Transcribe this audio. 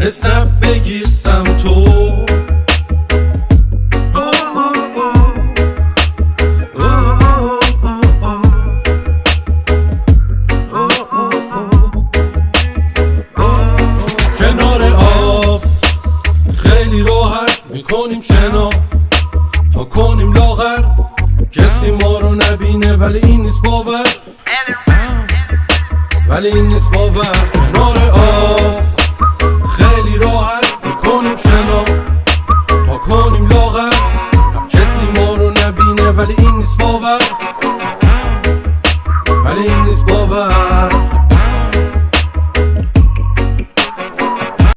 اسنپ بگیر سم تو کنار آب خیلی راحت میکنیم شنا تا کنیم لاغر، کسی ما رو نبینه ولی این نیست باور، ولی این نیست باور. کنار آب